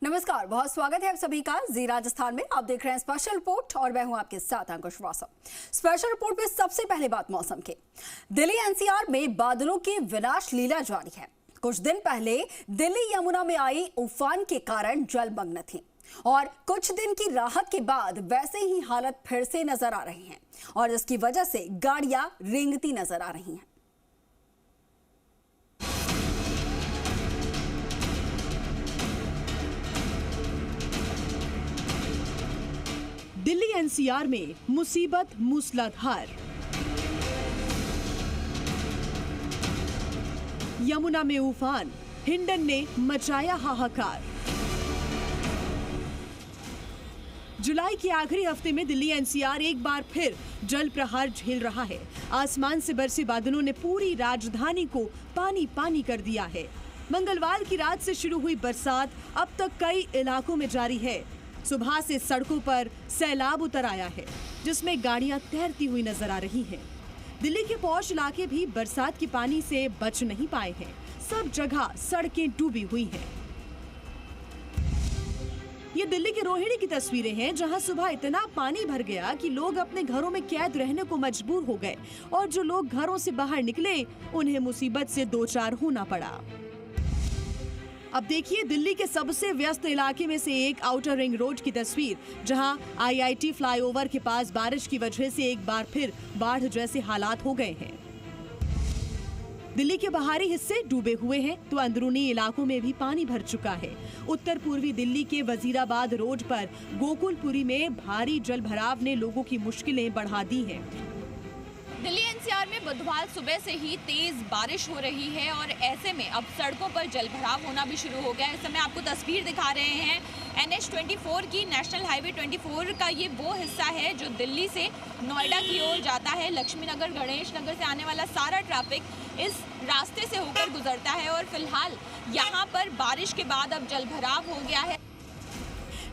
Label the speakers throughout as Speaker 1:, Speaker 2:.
Speaker 1: नमस्कार, बहुत स्वागत है आप सभी का जी राजस्थान में। आप देख रहे हैं स्पेशल रिपोर्ट और मैं हूं आपके साथ अंकुश वासव। स्पेशल रिपोर्ट में सबसे पहले बात मौसम की। दिल्ली एनसीआर में बादलों की विनाश लीला जारी है। कुछ दिन पहले दिल्ली यमुना में आई उफान के कारण जलमग्न थी और कुछ दिन की राहत के बाद वैसे ही हालत फिर से नजर आ रही है और जिसकी वजह से गाड़ियां रेंगती नजर आ रही हैं।
Speaker 2: दिल्ली एनसीआर में मुसीबत मूसलाधार। यमुना में उफान, हिंडन ने मचाया हाहाकार। जुलाई के आखिरी हफ्ते में दिल्ली एनसीआर एक बार फिर जल प्रहार झेल रहा है। आसमान से बरसे बादलों ने पूरी राजधानी को पानी पानी कर दिया है। मंगलवार की रात से शुरू हुई बरसात अब तक कई इलाकों में जारी है। सुबह से सड़कों पर सैलाब उतर आया है, जिसमें गाड़ियां तैरती हुई नजर आ रही हैं। दिल्ली के पौष इलाके भी बरसात के पानी से बच नहीं पाए हैं। सब जगह सड़कें डूबी हुई हैं। ये दिल्ली के रोहिणी की तस्वीरें हैं, जहां सुबह इतना पानी भर गया कि लोग अपने घरों में कैद रहने को मजबूर हो गए और जो लोग घरों से बाहर निकले उन्हें मुसीबत से दो चार होना पड़ा। अब देखिए दिल्ली के सबसे व्यस्त इलाके में से एक आउटर रिंग रोड की तस्वीर, जहां आईआईटी फ्लाईओवर के पास बारिश की वजह से एक बार फिर बाढ़ जैसे हालात हो गए हैं। दिल्ली के बाहरी हिस्से डूबे हुए हैं तो अंदरूनी इलाकों में भी पानी भर चुका है। उत्तर पूर्वी दिल्ली के वजीराबाद रोड पर गोकुलपुरी में भारी जलभराव ने लोगों की मुश्किलें बढ़ा दी हैं।
Speaker 3: दिल्ली एनसीआर में बुधवार सुबह से ही तेज बारिश हो रही है और ऐसे में अब सड़कों पर जलभराव होना भी शुरू हो गया है। इस समय आपको तस्वीर दिखा रहे हैं NH 24 की, नेशनल हाईवे 24 का ये वो हिस्सा है जो दिल्ली से नोएडा की ओर जाता है। लक्ष्मी नगर, गणेश नगर से आने वाला सारा ट्रैफिक इस रास्ते से होकर गुजरता है और फिलहाल यहाँ पर बारिश के बाद अब जलभराव हो गया है।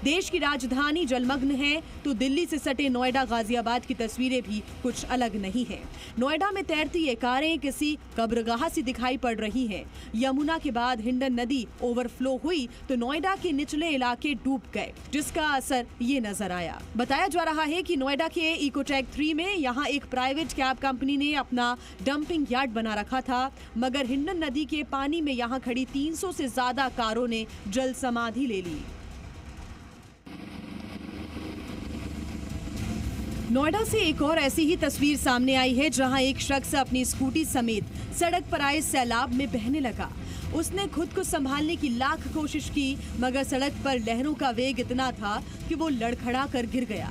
Speaker 2: देश की राजधानी जलमग्न है तो दिल्ली से सटे नोएडा, गाजियाबाद की तस्वीरें भी कुछ अलग नहीं हैं। नोएडा में तैरती ये कारें किसी कब्रगाह सी दिखाई पड़ रही हैं। यमुना के बाद हिंडन नदी ओवरफ्लो हुई तो नोएडा के निचले इलाके डूब गए, जिसका असर ये नजर आया। बताया जा रहा है कि नोएडा के इकोटेक 3 में यहाँ एक प्राइवेट कैब कंपनी ने अपना डंपिंग यार्ड बना रखा था, मगर हिंडन नदी के पानी में यहाँ खड़ी 300 से ज्यादा कारों ने जल समाधि ले ली। नोएडा से एक और ऐसी ही तस्वीर सामने आई है, जहां एक शख्स अपनी स्कूटी समेत सड़क पर आए सैलाब में बहने लगा। उसने खुद को संभालने की लाख कोशिश की, मगर सड़क पर लहरों का वेग इतना था कि वो लड़खड़ा कर गिर गया।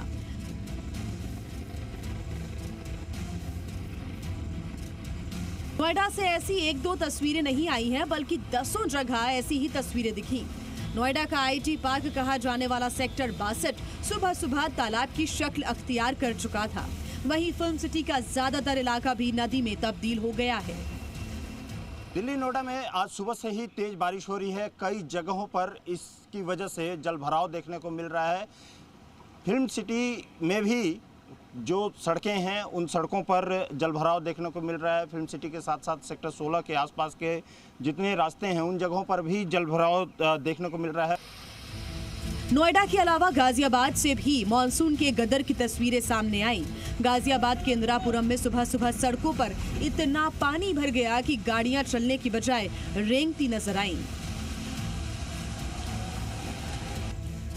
Speaker 2: नोएडा से ऐसी एक दो तस्वीरें नहीं आई हैं, बल्कि दसों जगह ऐसी ही तस्वीरें दिखी। नोएडा का आईटी पार्क कहा जाने वाला सेक्टर 62 सुबह सुबह तालाब की शक्ल अख्तियार कर चुका था। वहीं फिल्म सिटी का ज्यादातर इलाका भी नदी में तब्दील हो गया है।
Speaker 4: दिल्ली नोएडा में आज सुबह से ही तेज बारिश हो रही है। कई जगहों पर इसकी वजह से जलभराव देखने को मिल रहा है। फिल्म सिटी में भी जो सड़कें हैं उन सड़कों पर जलभराव देखने को मिल रहा है। फिल्म सिटी के साथ साथ सेक्टर 16 के आसपास के जितने रास्ते हैं उन जगहों पर भी जलभराव देखने को मिल रहा है।
Speaker 2: नोएडा के अलावा गाजियाबाद से भी मानसून के गदर की तस्वीरें सामने आई। गाजियाबाद के इंदिरापुरम में सुबह सुबह सड़कों पर इतना पानी भर गया कि गाड़ियां चलने की बजाय रेंगती नजर आईं।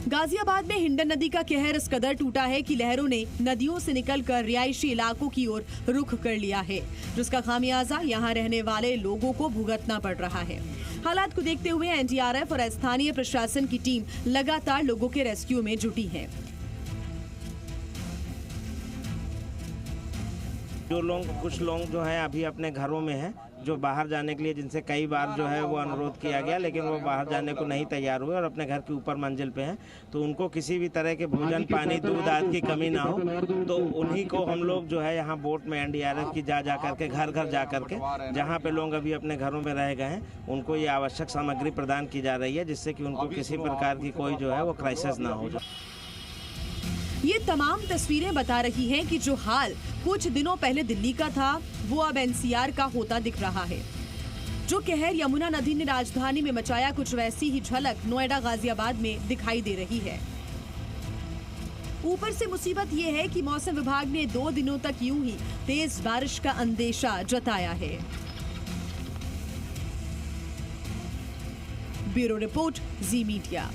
Speaker 2: गाजियाबाद में हिंडन नदी का कहर इस कदर टूटा है कि लहरों ने नदियों से निकलकर रिहायशी इलाकों की ओर रुख कर लिया है, जिसका खामियाजा यहां रहने वाले लोगों को भुगतना पड़ रहा है। हालात को देखते हुए एनडीआरएफ और स्थानीय प्रशासन की टीम लगातार लोगों के रेस्क्यू में जुटी है।
Speaker 5: कुछ लोग जो है अभी अपने घरों में हैं, जो बाहर जाने के लिए, जिनसे कई बार जो है वो अनुरोध किया गया, लेकिन वो बाहर जाने को नहीं तैयार हुए और अपने घर के ऊपर मंजिल पे हैं। तो उनको किसी भी तरह के भोजन, पानी, दूध आदि की कमी ना हो, तो उन्हीं को हम लोग जो है यहाँ बोट में एनडीआरएफ की जा करके घर घर जा करके, जहाँ पे लोग अभी अपने घरों में रह गए हैं, उनको ये आवश्यक सामग्री प्रदान की जा रही है, जिससे कि उनको किसी प्रकार की कोई जो है वो क्राइसिस ना हो जाए।
Speaker 2: ये तमाम तस्वीरें बता रही हैं कि जो हाल कुछ दिनों पहले दिल्ली का था वो अब एनसीआर का होता दिख रहा है। जो कहर यमुना नदी ने राजधानी में मचाया, कुछ वैसी ही झलक नोएडा गाजियाबाद में दिखाई दे रही है। ऊपर से मुसीबत ये है कि मौसम विभाग ने 2 दिनों तक यूं ही तेज बारिश का अंदेशा जताया है। ब्यूरो रिपोर्ट, जी मीडिया।